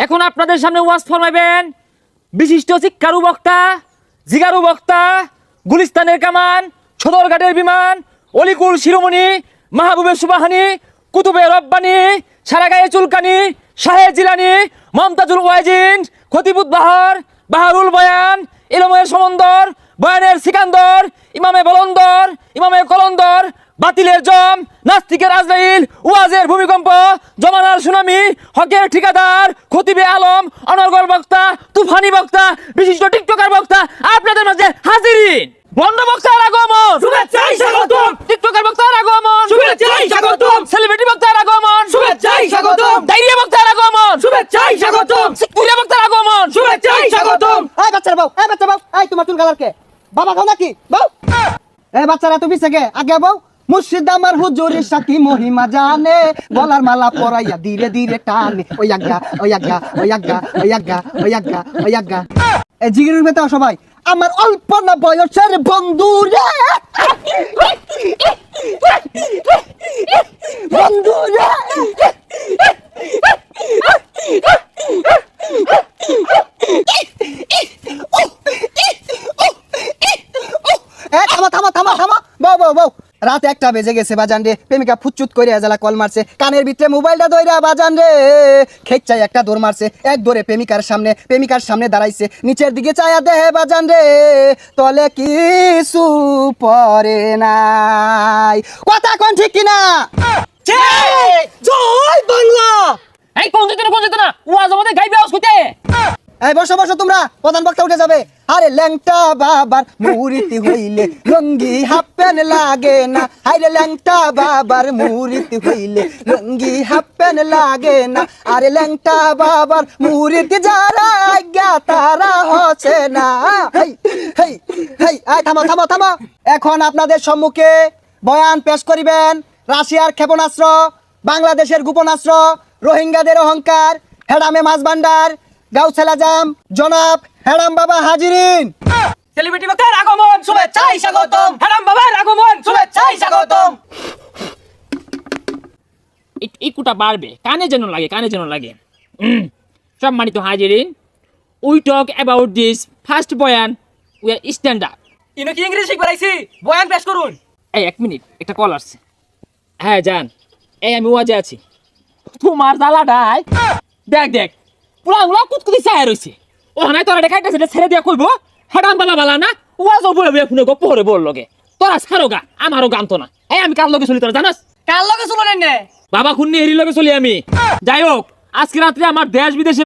এখন আপনাদের সামনে ওয়াজ ফরমাইবেন বিশিষ্ট শিক্ষারু বক্তা, জিগারু বক্তা, গুলিস্তানের কামান, সদরঘাটের বিমান, অলিকুল শিরোমণি, মাহবুবের সুবাহানি, কুতুবে রব্বানি, সারাগায়ে চুলকানি, শাহে জিলানি, মমতাজুল ওয়াজিন, খতিবুত বাহার, বাহারুল বয়ান, ইলমের সমন্দর, বয়ানের সিকান্দর, ইমামে বলন্দর, ইমামে কলন্দর, বাতিলের জম, নাস্তিকের আজরাইল, ওয়াজের ভূমিকম্প, জমানার সুনামি, হকের ঠিকাদার, খতিবে আলম, অনর্গল বক্তা, তুফানি বক্তা, বিশিষ্ট টিকটকার বক্তা আপনাদের মাঝে হাজিরিন। বন্ধ বক্তার আগমন, শুভেচ্ছাই স্বাগতম। টিকটকার বক্তার আগমন, শুভেচ্ছাই স্বাগতম। সেলিব্রিটি বক্তার আগমন, শুভেচ্ছাই স্বাগতম। ডায়রিয়া বক্তার আগমন, শুভেচ্ছাই স্বাগতম। সিকুরিয়া বক্তার আগমন, শুভেচ্ছাই স্বাগতম। এই বাচ্চারা বউ, এই বাচ্চা বউ, এই তোমার চুল কালার কে? বাবা খাও নাকি বউ? এই বাচ্চারা তুমি থেকে আগে বউ। মুর্শিদ আমার হুজুরের সাথী মহিমা জানে, গলার মালা পরাইয়া ধীরে ধীরে টানে। ওই আজ্ঞা, ওই আজ্ঞা, ওই আজ্ঞা, ওই আজ্ঞা, ওই আজ্ঞা, ওই আজ্ঞা। এই জিগির বেতা সবাই আমার অল্প না বয়সের বন্ধু রে, বন্ধু রে। থামা থামা থামা থামা বউ বউ বউ, রাত 1টা বেজে গেছে বাজান রে। প্রেমিকা ফুচুত করে এজালা কল মারছে, কানের ভিতরে মোবাইলটা ধইরা বাজান রে খেচ্চাই একটা দৌড় মারছে। এক দৌড়ে প্রেমিকার সামনে দাঁড়াইছে, নিচের দিকে চায়া দেহে বাজান রে তলে কিছু পরে নাই। কথা কোন ঠিক কিনা? জয় বাংলা। এই কোন যেত না ওয়াজ আমাদের গাইবে আওয়াজ কইতে। এই বসো বসো তোমরা, প্রধান বক্তা উঠে যাবে। আরে ল্যাংটা বাবার মুরিতি হইলে লুঙ্গি হাফ প্যান্ট লাগে না। আরে ল্যাংটা বাবার মুরিতি হইলে লুঙ্গি হাফ প্যান্ট লাগে না। আরে ল্যাংটা বাবার মুরিতি যারা আজ্ঞা তারা হচ্ছে না। হেই হেই হেই, আয় থামো থামো থামো। এখন আপনাদের সম্মুখে বয়ান পেশ করিবেন রাশিয়ার ক্ষেপণাস্ত্র, বাংলাদেশের গোপনাস্ত্র, রোহিঙ্গাদের অহংকার, হেডামে মাছ ভান্ডার, গাউছেল আজম জনাব হেরাম বাবা হাজিরিন। সেলিব্রিটি বক্তার আগমন, শুভেচ্ছাই স্বাগতম। হারাম বাবার আগমন, শুভেচ্ছাই স্বাগতম। ইকুটা বাড়বে, কানে যেন লাগে। সম্মানিত হাজিরিন, we talk about this first বয়ান উই আর স্ট্যান্ডার্ড। ইনো কি ইংরেজি শিখবার আইছি? বয়ান পেশ করুন। এই 1 মিনিট, একটা কল আসছে। হ্যাঁ জান, এই আমি ওয়াজে আছি। তোমার জ্বালাটাই দেখ দেখ পুরা আঙুলা কুতকুতি চায় রয়েছে। ও নাই তোরা দেখাইতেছে ছেড়ে দিয়া কইবো হাডাম বালা বালা না ওয়াজ বলে বে ফোনে গপ্প করে বল লগে তোরা ছাড়ো গা, আমারও গান তো না। এই আমি কার লগে চলি তোরা জানাস? কার লগে চললেন নে? বাবা খুন্নি হেরি লগে চলি আমি। যাই হোক, আজকে রাত্রে আমার দেশ বিদেশে